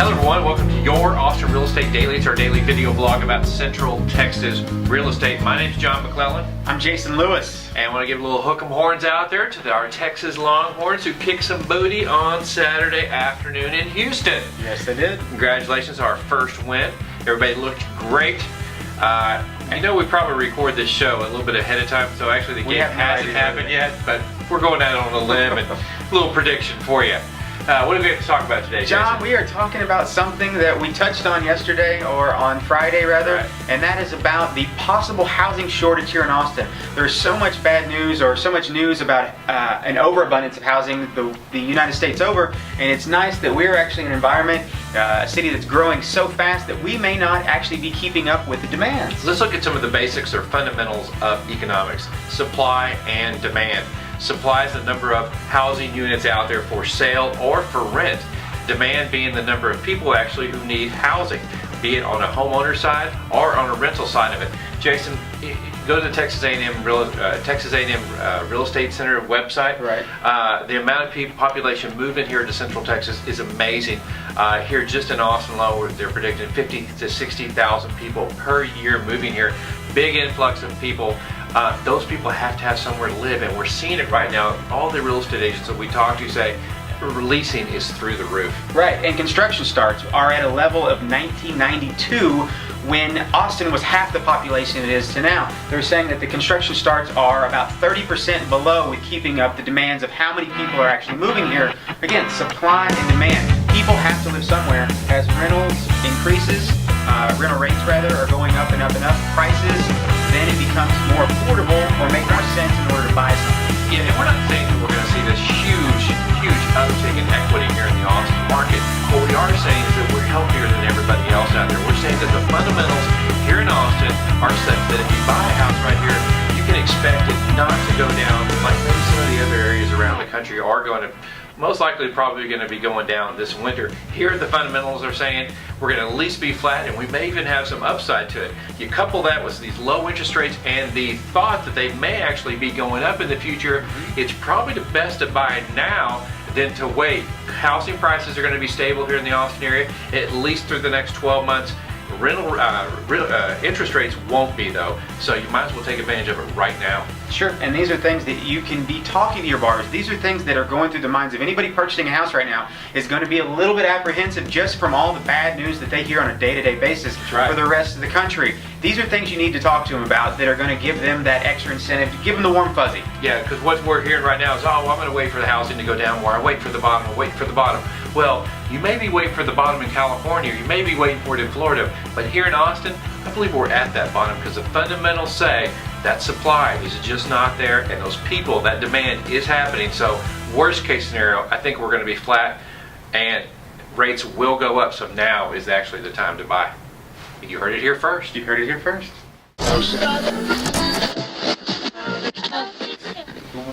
Hello everyone, welcome to your Austin Real Estate Daily. It's our daily video blog about Central Texas real estate. My name's John McClellan. I'm Jason Lewis. And I want to give a little hook 'em horns out there to our Texas Longhorns who kicked some booty on Saturday afternoon in Houston. Yes, they did. Congratulations on our first win. Everybody looked great. I know we probably record this show a little bit ahead of time, so actually the game hasn't happened yet, but we're going out on a limb and a little prediction for you. What do we have to talk about today, John? Jason? We are talking about something that we touched on yesterday, or on Friday rather, Right. and that is about the possible housing shortage here in Austin. There's so much bad news, or so much news about an overabundance of housing the United States over, and it's nice that we're actually in an environment, a city that's growing so fast that we may not actually be keeping up with the demands. Let's look at some of the basics or fundamentals of economics. Supply and demand. Supply is the number of housing units out there for sale or for rent. Demand being the number of people actually who need housing, be it on a homeowner side or on a rental side of it. Jason, go to the Texas A&M Real Estate Center website. Right. The amount of population moving here to Central Texas is amazing. Here just in Austin alone, they're predicting 50 to 60,000 people per year moving here. Big influx of people. Those people have to have somewhere to live, and we're seeing it right now. All the real estate agents that we talk to say leasing is through the roof. Right, and construction starts are at a level of 1992, when Austin was half the population it is to now. They're saying that the construction starts are about 30% below with keeping up the demands of how many people are actually moving here. Again, supply and demand. People have to live somewhere. As rentals increases, rental rates rather, are going up and up and up, prices, then it becomes more affordable or make more sense in order to buy something. Yeah, and we're not saying that we're going to see this huge uptick in equity here in the Austin market. What we are saying is that we're healthier than everybody else out there. We're saying that the fundamentals here in Austin are such that if you buy a house right here, you can expect it not to go down like maybe some of the other areas around the country are going to. Most likely probably going to be going down this winter. Here the fundamentals are saying we're going to at least be flat, and we may even have some upside to it. You couple that with these low interest rates and the thought that they may actually be going up in the future, it's probably the best to buy now than to wait. Housing prices are going to be stable here in the Austin area at least through the next 12 months. Interest rates won't be though, so you might as well take advantage of it right now. Sure, and these are things that you can be talking to your borrowers. These are things that are going through the minds of anybody purchasing a house right now is going to be a little bit apprehensive just from all the bad news that they hear on a day-to-day basis for the rest of the country. These are things you need to talk to them about that are going to give them that extra incentive, to give them the warm fuzzy. Yeah, because what we're hearing right now is, oh, well, I'm going to wait for the housing to go down more. I wait for the bottom, I wait for the bottom. Well, you may be waiting for the bottom in California, you may be waiting for it in Florida, but here in Austin, I believe we're at that bottom because the fundamentals say that supply is just not there, and those people, that demand is happening. So worst case scenario, I think we're going to be flat and rates will go up, so now is actually the time to buy. You heard it here first. You heard it here first.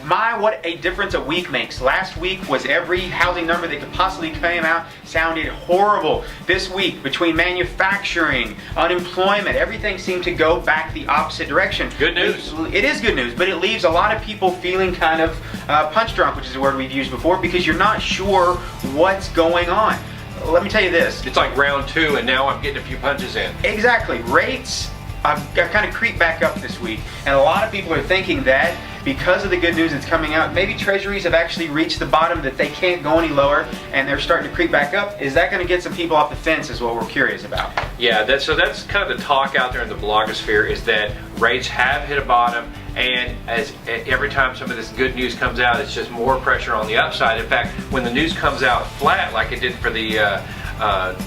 My, what a difference a week makes. Last week was every housing number that could possibly come out sounded horrible. This week, between manufacturing, unemployment, everything seemed to go back the opposite direction. Good news. It is good news, but it leaves a lot of people feeling kind of punch drunk, which is a word we've used before, because you're not sure what's going on. Let me tell you this. It's like round two, and now I'm getting a few punches in. Exactly. Rates have kind of creeped back up this week, and a lot of people are thinking that because of the good news that's coming out, maybe treasuries have actually reached the bottom, that they can't go any lower, and they're starting to creep back up. Is that going to get some people off the fence is what we're curious about. Yeah, so that's kind of the talk out there in the blogosphere, is that rates have hit a bottom, and as every time some of this good news comes out, it's just more pressure on the upside. In fact, when the news comes out flat, like it did for the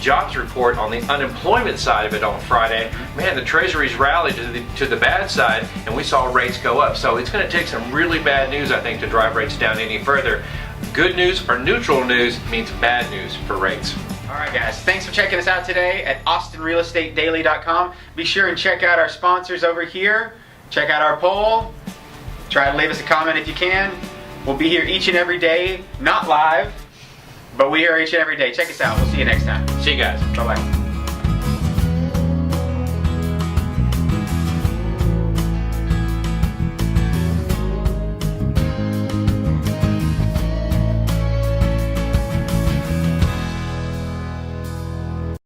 jobs report on the unemployment side of it on Friday, man, the treasuries rallied to the bad side, and we saw rates go up. So it's going to take some really bad news, I think, to drive rates down any further. Good news or neutral news means bad news for rates. All right, guys, thanks for checking us out today at AustinRealEstateDaily.com. Be sure and check out our sponsors over here. Check out our poll. Try to leave us a comment if you can. We'll be here each and every day, not live, but we're here each and every day. Check us out. We'll see you next time. See you guys. Bye-bye.